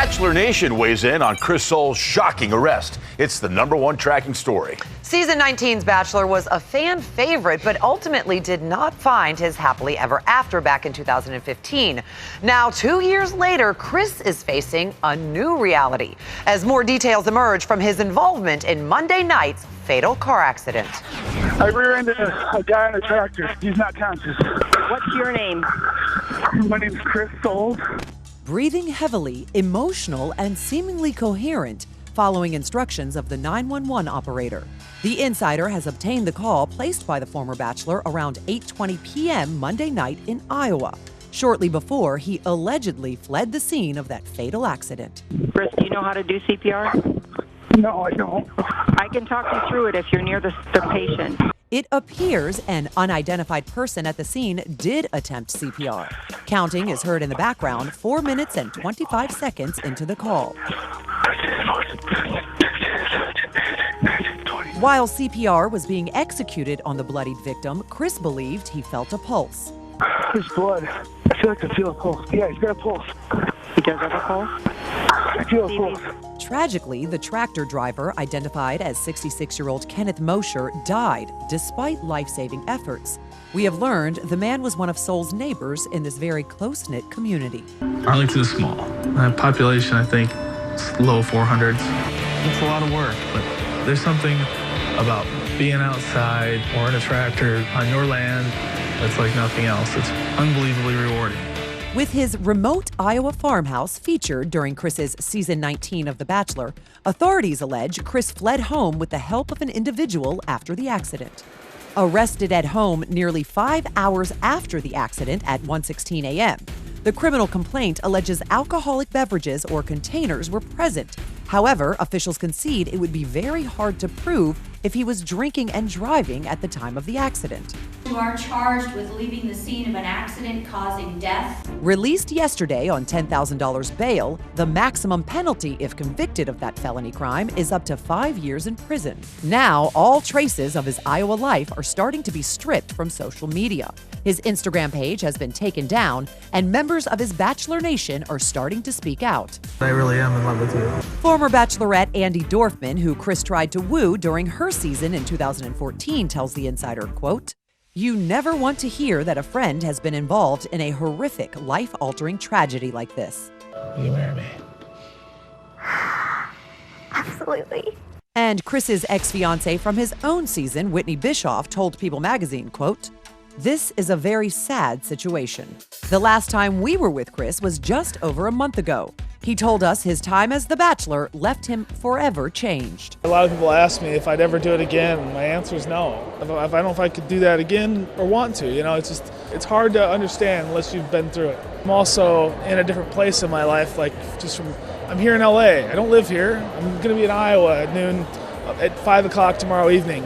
Bachelor Nation weighs in on Chris Soules' shocking arrest. It's the #1 tracking story. Season 19's Bachelor was a fan favorite, but ultimately did not find his happily ever after back in 2015. Now, 2 years later, Chris is facing a new reality as more details emerge from his involvement in Monday night's fatal car accident. I rear-ended a guy on a tractor. He's not conscious. What's your name? My name's Chris Soules. Breathing heavily, emotional, and seemingly coherent, following instructions of the 911 operator. The Insider has obtained the call placed by the former Bachelor around 8:20 p.m. Monday night in Iowa, shortly before he allegedly fled the scene of that fatal accident. Chris, do you know how to do CPR? No, I don't. I can talk you through it if you're near the patient. It appears an unidentified person at the scene did attempt CPR. Counting is heard in the background 4 minutes and 25 seconds into the call. While CPR was being executed on the bloodied victim, Chris believed he felt a pulse. His blood. I feel like I feel a pulse. Yeah, he's got a pulse. He does have a pulse? I feel a pulse. Tragically, the tractor driver, identified as 66-year-old Kenneth Mosher, died despite life-saving efforts. We have learned the man was one of Soules' neighbors in this very close-knit community. Arlington is small. Population, I think, low 400s. It's a lot of work, but there's something about being outside or in a tractor on your land that's like nothing else. It's unbelievably rewarding. With his remote Iowa farmhouse featured during Chris's season 19 of The Bachelor, authorities allege Chris fled home with the help of an individual after the accident. Arrested at home nearly 5 hours after the accident at 1:16 a.m., the criminal complaint alleges alcoholic beverages or containers were present. However, officials concede it would be very hard to prove if he was drinking and driving at the time of the accident. You are charged with leaving the scene of an accident causing death. Released yesterday on $10,000 bail, the maximum penalty if convicted of that felony crime is up to 5 years in prison. Now, all traces of his Iowa life are starting to be stripped from social media. His Instagram page has been taken down, and members of his Bachelor Nation are starting to speak out. I really am in love with you. Former Bachelorette Andy Dorfman, who Chris tried to woo during her season in 2014, tells The Insider, quote, "You never want to hear that a friend has been involved in a horrific, life-altering tragedy like this." Will you marry me? Absolutely. And Chris's ex-fiancée from his own season, Whitney Bischoff, told People magazine, quote, "This is a very sad situation. The last time we were with Chris was just over a month ago. He told us his time as The Bachelor left him forever changed." A lot of people ask me if I'd ever do it again. My answer is no. I don't know if I could do that again or want to. You know, it's hard to understand unless you've been through it. I'm also in a different place in my life, I'm here in LA. I don't live here. I'm going to be in Iowa at noon, at 5 o'clock tomorrow evening.